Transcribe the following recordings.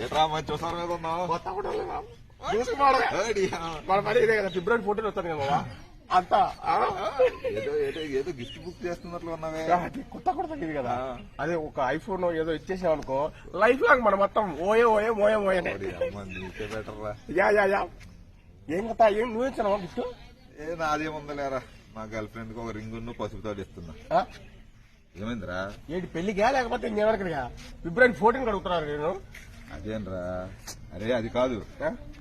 ఏట్రా మంచి చూసారు మీద ఉన్నావు మన పని ఇదే కదా ఫిబ్రవరి 14 వస్తాను కదా బాబా అంతా ఏదో గిఫ్ట్ బుక్ చేస్తున్నట్లు ఉన్నావే కొత్త కూడా తగ్గింది కదా అదే ఒక ఐఫోన్ ఏదో ఇచ్చేసాం అనుకో లైఫ్ లాంగ్ మనం మొత్తం ఓయే ఓయే మోయే మోయే నీకే బెటర్ రా. యా ఏం కదా ఏం నువ్వు ఇచ్చావు గిఫ్ట్ నాదేముంది లేరా మా గర్ల్ ఫ్రెండ్ కి ఒక రింగును పసుపుతో ఇస్తున్నా. ఏమైందిరా ఏంటి పెళ్లిగా లేకపోతే ఇంకేమనకడిగా ఫిబ్రవరి 14 అడుగుతున్నారు నేను అదేనరా. అరే అది కాదు,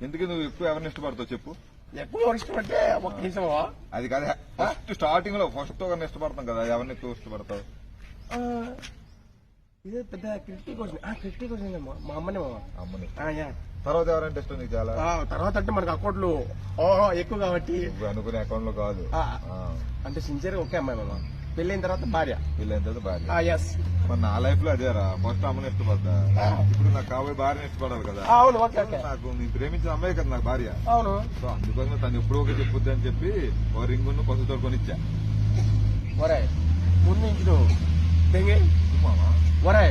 ఎందుకు నువ్వు ఎక్కువ ఎవరిని ఇష్టపడతావు చెప్పు. ఎక్కువ ఇష్టపడితే ఒక నిమిషమా అది కాదు, ఫస్ట్ స్టార్టింగ్ లో ఫస్ట్ ఒకరిని ఇష్టపడతాం కదా, ఎవరిని ఎక్కువ ఇష్టపడతావు. ఇదే పెద్ద క్రిస్టీ క్వశ్చన్ మా అమ్మని అమ్మని. తర్వాత ఎవరంటే ఇష్టం నీకు చాలా? తర్వాత అంటే మనకు అకౌంట్లు ఎక్కువ కాబట్టి అనుకునే అకౌంట్ లో కాదు అంటే సిన్సియర్ ఓకే అమ్మాయి మామ. పెళ్ళైన తర్వాత భార్య. పెళ్ళైన తర్వాత భార్య. ఎస్. మరి నా లైఫ్ లో అదేరా, ఫస్ట్ అమ్మని ఇష్టపడ్డా, ఇప్పుడు నాకు కాబోయే భార్యని ఇష్టపడాలి కదా. అవును ఓకే ఓకే. నాకు నీ ప్రేమించిన అమ్మాయి కదా నాకు భార్య. అవును. సో అందుకోసం తను ఎప్పుడు ఓకే చెప్పుద్ది అని చెప్పి ఒక రింగును పసుతో కొనిచ్చా. ఒరే ముందు నుంచి నువ్వు మామా ఒరే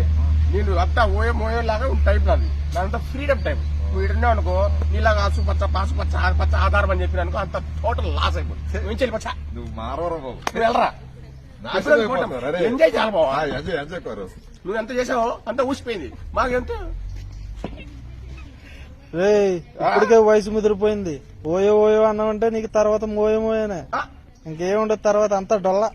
నేను అంతా ఓయో మోయో లాగా టైప్ నాది, దాంతో ఫ్రీడమ్ టైప్. నువ్వు ఇడున్నావు అనుకో నీలాగా ఆసుపచ్చ పాసుపచ్చ ఆకుపచ్చ ఆధారం అని చెప్పిన అనుకో అంత టోటల్ లాస్ అయిపోతుంది. నువ్వు వెళ్ళిపోచ్చా, నువ్వు మారవరా బాబు, నువ్వు వెళ్ళరా. ఎంజాయ్ చేయాలి బాబా. నువ్వు ఎంత చేసావో అంత ఊసిపోయింది మాకెంత. రే ఇప్పటికే వయసు ముదిరిపోయింది, ఓయో ఓయో అన్నావంటే నీకు తర్వాత మోయో మోయోనే, ఇంకేముండదు తర్వాత అంతా డొల్ల.